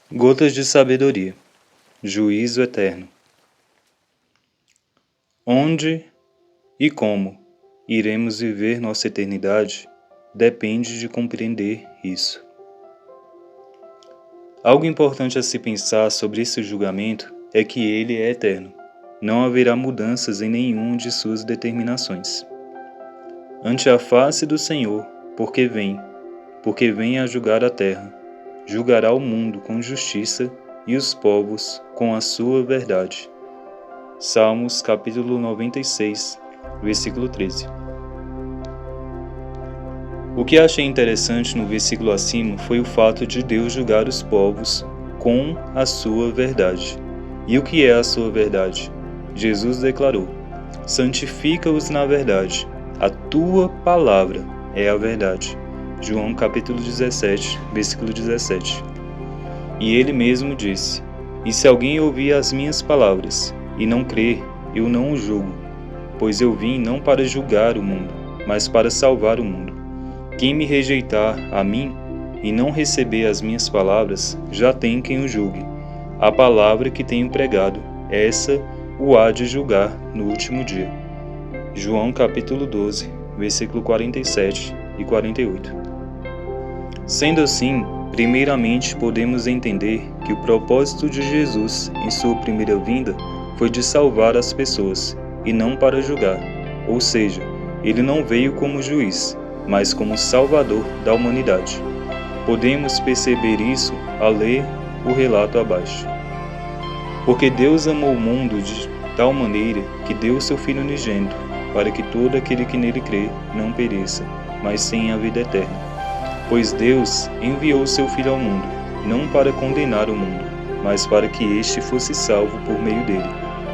Gotas de sabedoria, juízo eterno. Onde e como iremos viver nossa eternidade depende de compreender isso. Algo importante a se pensar sobre esse julgamento é que ele é eterno. Não haverá mudanças em nenhuma de suas determinações. Ante a face do Senhor, porque vem a julgar a terra, julgará o mundo com justiça e os povos com a sua verdade. Salmos capítulo 96, versículo 13. O que achei interessante no versículo acima foi o fato de Deus julgar os povos com a sua verdade. E o que é a sua verdade? Jesus declarou: santifica-os na verdade, a tua palavra é a verdade. João capítulo 17, versículo 17. E ele mesmo disse: e se alguém ouvir as minhas palavras e não crer, eu não o julgo, pois eu vim não para julgar o mundo, mas para salvar o mundo. Quem me rejeitar a mim e não receber as minhas palavras, já tem quem o julgue. A palavra que tenho pregado, essa o há de julgar no último dia. João capítulo 12, versículo 47 e 48. Sendo assim, primeiramente podemos entender que o propósito de Jesus em sua primeira vinda foi de salvar as pessoas, e não para julgar, ou seja, ele não veio como juiz, mas como salvador da humanidade. Podemos perceber isso ao ler o relato abaixo. Porque Deus amou o mundo de tal maneira que deu seu Filho unigênito, para que todo aquele que nele crê não pereça, mas tenha a vida eterna. Pois Deus enviou seu Filho ao mundo, não para condenar o mundo, mas para que este fosse salvo por meio dele.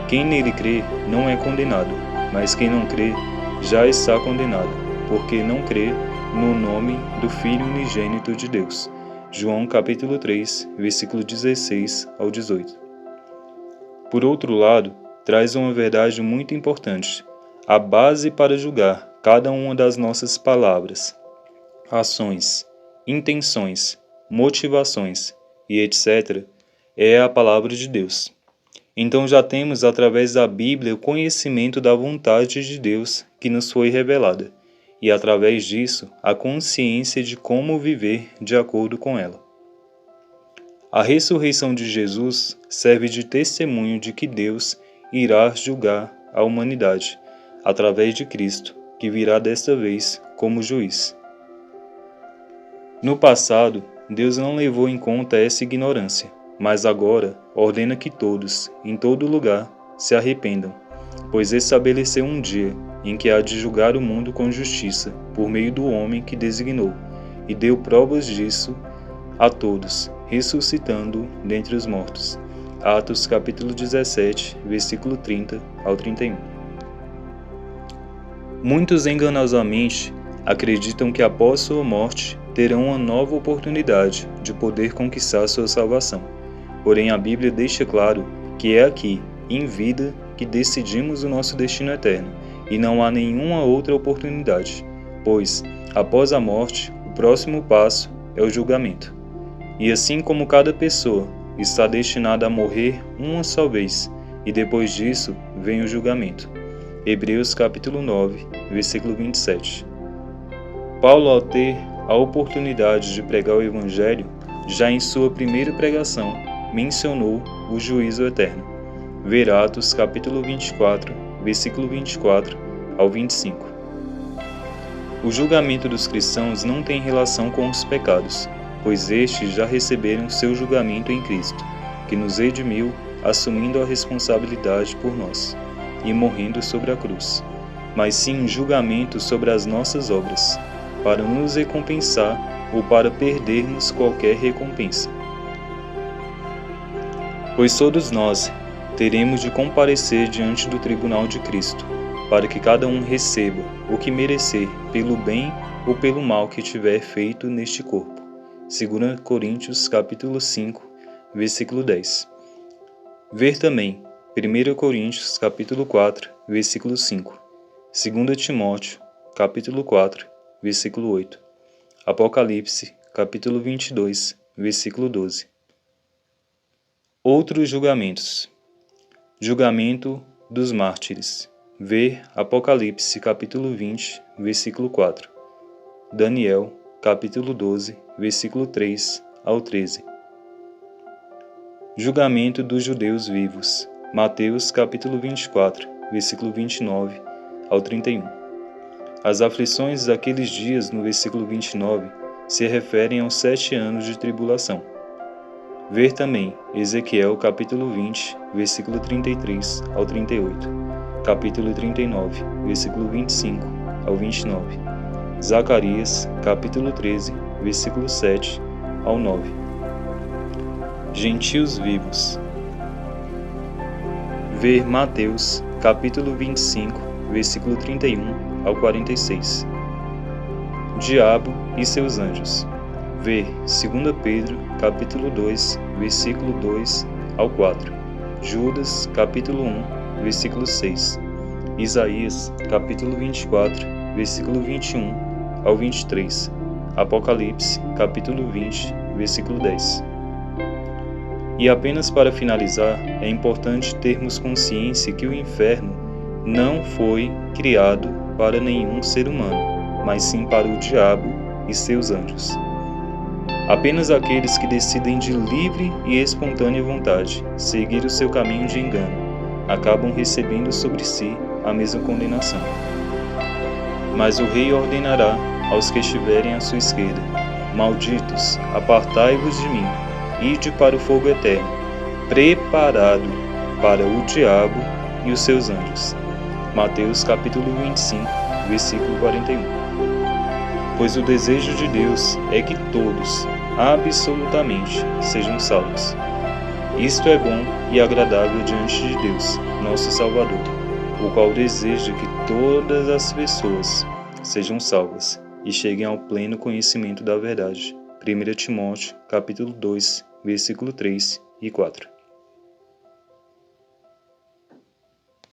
Quem nele crê não é condenado, mas quem não crê já está condenado, porque não crê no nome do Filho unigênito de Deus. João capítulo 3, versículo 16 ao 18. Por outro lado, traz uma verdade muito importante, a base para julgar cada uma das nossas palavras, ações, intenções, motivações e etc. é a palavra de Deus. Então já temos através da Bíblia o conhecimento da vontade de Deus que nos foi revelada, e através disso a consciência de como viver de acordo com ela. A ressurreição de Jesus serve de testemunho de que Deus irá julgar a humanidade, através de Cristo, que virá desta vez como juiz. No passado, Deus não levou em conta essa ignorância, mas agora ordena que todos, em todo lugar, se arrependam, pois estabeleceu um dia em que há de julgar o mundo com justiça, por meio do homem que designou, e deu provas disso a todos, ressuscitando dentre os mortos. Atos capítulo 17, versículo 30 ao 31. Muitos enganosamente acreditam que após sua morte terão uma nova oportunidade de poder conquistar sua salvação. Porém, a Bíblia deixa claro que é aqui, em vida, que decidimos o nosso destino eterno, e não há nenhuma outra oportunidade, pois, após a morte, o próximo passo é o julgamento. E assim como cada pessoa está destinada a morrer uma só vez, e depois disso vem o julgamento. Hebreus capítulo 9, versículo 27. Paulo, ao ter a oportunidade de pregar o Evangelho, já em sua primeira pregação, mencionou o juízo eterno. Ver Atos capítulo 24, versículo 24 ao 25. O julgamento dos cristãos não tem relação com os pecados, pois estes já receberam seu julgamento em Cristo, que nos redimiu, assumindo a responsabilidade por nós, e morrendo sobre a cruz, mas sim um julgamento sobre as nossas obras, para nos recompensar ou para perdermos qualquer recompensa. Pois todos nós teremos de comparecer diante do tribunal de Cristo, para que cada um receba o que merecer pelo bem ou pelo mal que tiver feito neste corpo. 2 Coríntios capítulo 5, versículo 10. Ver também 1 Coríntios capítulo 4, versículo 5. 2 Timóteo capítulo 4, versículo 8. Apocalipse capítulo 22, versículo 12. Outros julgamentos. Julgamento dos mártires. Ver Apocalipse capítulo 20, versículo 4. Daniel capítulo 12, versículo 3 ao 13. Julgamento dos judeus vivos. Mateus capítulo 24, versículo 29 ao 31. As aflições daqueles dias no versículo 29 se referem aos 7 anos de tribulação. Ver também Ezequiel capítulo 20, versículo 33 ao 38, capítulo 39, versículo 25 ao 29, Zacarias capítulo 13, versículo 7 ao 9. Gentios vivos. Ver Mateus capítulo 25, versículo 31 ao 46. Diabo e seus anjos. Ver 2 Pedro, capítulo 2, versículo 2 ao 4. Judas, capítulo 1, versículo 6. Isaías, capítulo 24, versículo 21 ao 23. Apocalipse, capítulo 20, versículo 10. E apenas para finalizar, é importante termos consciência que o inferno não foi criado para nenhum ser humano, mas sim para o diabo e seus anjos. Apenas aqueles que decidem de livre e espontânea vontade seguir o seu caminho de engano acabam recebendo sobre si a mesma condenação. Mas o Rei ordenará aos que estiverem à sua esquerda: malditos, apartai-vos de mim, ide para o fogo eterno, preparado para o diabo e os seus anjos. Mateus capítulo 25, versículo 41. Pois o desejo de Deus é que todos, absolutamente, sejam salvos. Isto é bom e agradável diante de Deus, nosso Salvador, o qual deseja que todas as pessoas sejam salvas e cheguem ao pleno conhecimento da verdade. 1 Timóteo, capítulo 2, versículo 3 e 4.